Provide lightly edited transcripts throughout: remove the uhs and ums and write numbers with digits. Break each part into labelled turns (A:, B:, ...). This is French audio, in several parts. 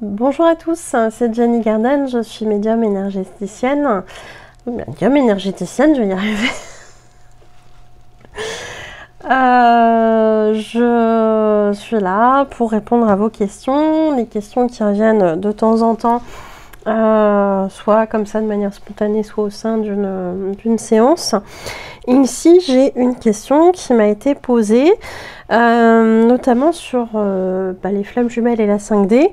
A: Bonjour à tous, c'est Jenny Garden, je suis médium énergéticienne. Médium énergéticienne, je vais y arriver. Je suis là pour répondre à vos questions, les questions qui reviennent de temps en temps, soit comme ça de manière spontanée, soit au sein d'une séance. Ici, j'ai une question qui m'a été posée, notamment sur les flammes jumelles et la 5D.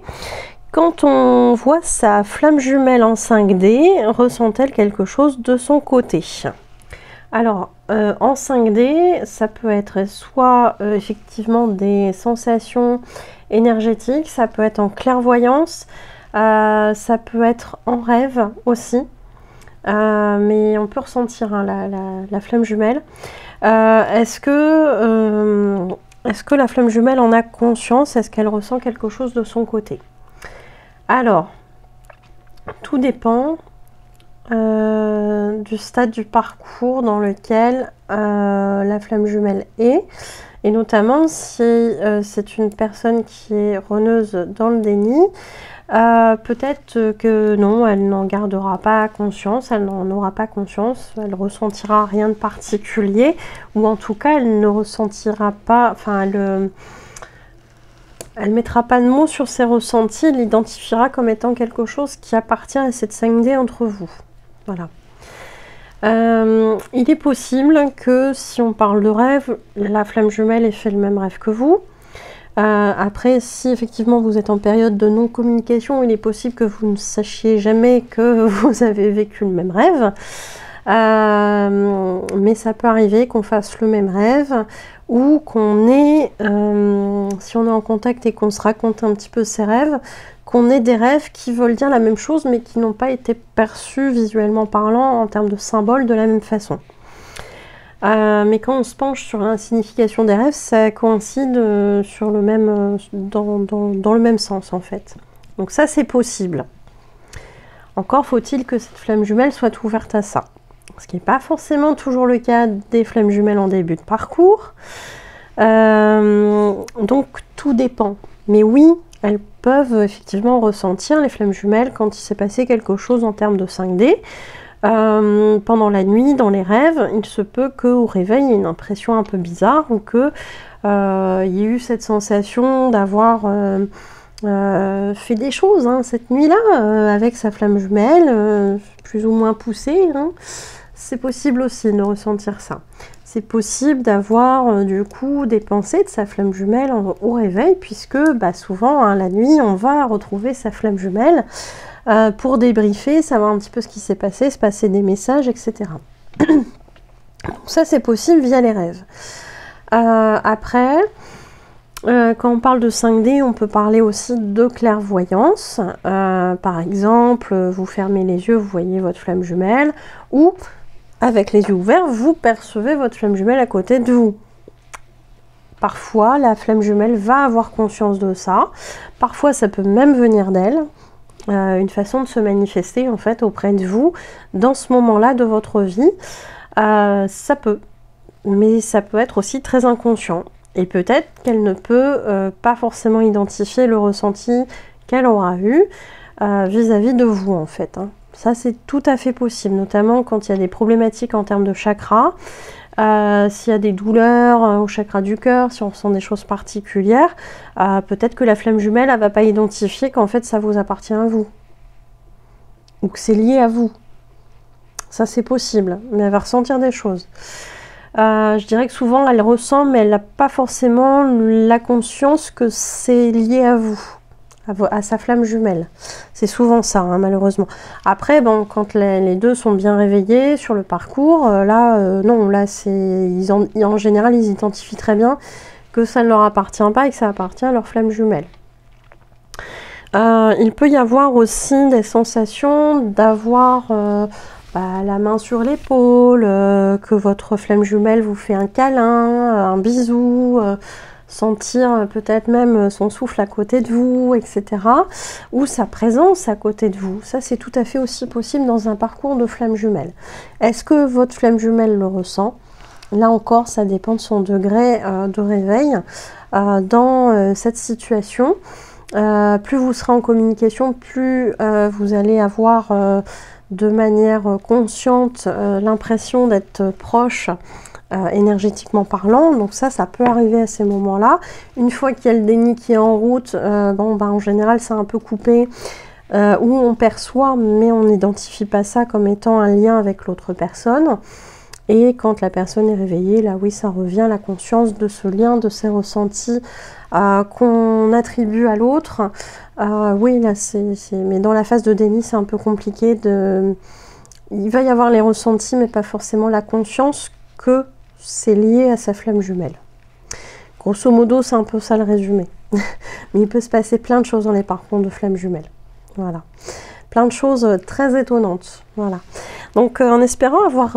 A: Quand on voit sa flamme jumelle en 5D, ressent-elle quelque chose de son côté? Alors, en 5D, ça peut être soit effectivement des sensations énergétiques, ça peut être en clairvoyance, ça peut être en rêve aussi, mais on peut ressentir la flamme jumelle. Est-ce que la flamme jumelle en a conscience? Est-ce qu'elle ressent quelque chose de son côté? Alors, tout dépend du stade du parcours dans lequel la flamme jumelle est, et notamment si c'est une personne qui est reneuse dans le déni, peut-être que non, elle n'en gardera pas conscience, elle n'en aura pas conscience, elle ressentira rien de particulier, ou en tout cas elle ne ressentira pas, enfin elle mettra pas de mots sur ses ressentis, elle l'identifiera comme étant quelque chose qui appartient à cette 5D entre vous. Voilà. Il est possible que si on parle de rêve, la flamme jumelle ait fait le même rêve que vous. Après, si effectivement vous êtes en période de non-communication, il est possible que vous ne sachiez jamais que vous avez vécu le même rêve. Mais ça peut arriver qu'on fasse le même rêve, ou qu'on ait, si on est en contact et qu'on se raconte un petit peu ses rêves, qu'on ait des rêves qui veulent dire la même chose mais qui n'ont pas été perçus visuellement parlant en termes de symboles de la même façon. Mais quand on se penche sur la signification des rêves, ça coïncide sur le même, dans le même sens en fait. Donc ça c'est possible. Encore faut-il que cette flamme jumelle soit ouverte à ça. Ce qui n'est pas forcément toujours le cas des flammes jumelles en début de parcours. Donc tout dépend. Mais oui, elles peuvent effectivement ressentir les flammes jumelles quand il s'est passé quelque chose en termes de 5D. Pendant la nuit, dans les rêves, il se peut qu'au réveil, il y ait une impression un peu bizarre, ou qu'il y ait eu cette sensation d'avoir fait des choses cette nuit-là, avec sa flamme jumelle, plus ou moins poussée. C'est possible aussi de ressentir ça. C'est possible d'avoir du coup des pensées de sa flamme jumelle au réveil, puisque souvent la nuit on va retrouver sa flamme jumelle pour débriefer, savoir un petit peu ce qui s'est passé, se passer des messages, etc. Donc ça c'est possible via les rêves. Après, quand on parle de 5D, on peut parler aussi de clairvoyance. Par exemple, vous fermez les yeux, vous voyez votre flamme jumelle, ou avec les yeux ouverts, vous percevez votre flamme jumelle à côté de vous. Parfois, la flamme jumelle va avoir conscience de ça. Parfois, ça peut même venir d'elle. Une façon de se manifester en fait auprès de vous dans ce moment-là de votre vie. Ça peut. Mais ça peut être aussi très inconscient. Et peut-être qu'elle ne peut pas forcément identifier le ressenti qu'elle aura eu vis-à-vis de vous en fait. Ça c'est tout à fait possible, notamment quand il y a des problématiques en termes de chakras, s'il y a des douleurs au chakra du cœur, si on ressent des choses particulières, peut-être que la flamme jumelle elle va pas identifier qu'en fait ça vous appartient à vous, ou que c'est lié à vous. Ça c'est possible, mais elle va ressentir des choses. Je dirais que souvent elle ressent, mais elle n'a pas forcément la conscience que c'est lié à vous, à sa flamme jumelle. C'est souvent ça, malheureusement. Après, bon, quand les deux sont bien réveillés sur le parcours, non, là, en général, ils identifient très bien que ça ne leur appartient pas et que ça appartient à leur flamme jumelle. Il peut y avoir aussi des sensations d'avoir la main sur l'épaule, que votre flamme jumelle vous fait un câlin, un bisou, sentir peut-être même son souffle à côté de vous, etc. Ou sa présence à côté de vous. Ça, c'est tout à fait aussi possible dans un parcours de flamme jumelle. Est-ce que votre flamme jumelle le ressent? Là encore, ça dépend de son degré de réveil dans cette situation. plus vous serez en communication, plus vous allez avoir de manière consciente l'impression d'être proche énergétiquement parlant. Donc ça peut arriver à ces moments-là. Une fois qu'il y a le déni qui est en route, en général c'est un peu coupé, où on perçoit mais on n'identifie pas ça comme étant un lien avec l'autre personne. Et quand la personne est réveillée, là oui, ça revient, la conscience de ce lien, de ces ressentis qu'on attribue à l'autre. Oui, là, mais dans la phase de déni, c'est un peu compliqué. Il va y avoir les ressentis, mais pas forcément la conscience que c'est lié à sa flamme jumelle. Grosso modo, c'est un peu ça le résumé. Mais il peut se passer plein de choses dans les parcours de flamme jumelle. Voilà. Plein de choses très étonnantes. Voilà. Donc en espérant avoir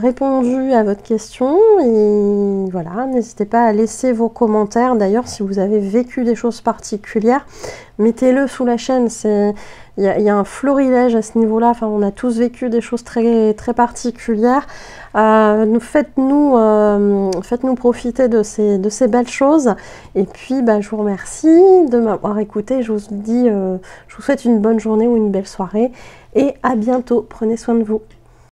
A: répondu à votre question, et voilà, n'hésitez pas à laisser vos commentaires. D'ailleurs, si vous avez vécu des choses particulières, mettez-le sous la chaîne. Il y a un florilège à ce niveau-là. Enfin, on a tous vécu des choses très, très particulières. Faites-nous profiter de ces belles choses. Et puis, je vous remercie de m'avoir écouté. Je vous dis, je vous souhaite une bonne journée ou une belle soirée. Et à bientôt. Prenez soin de vous.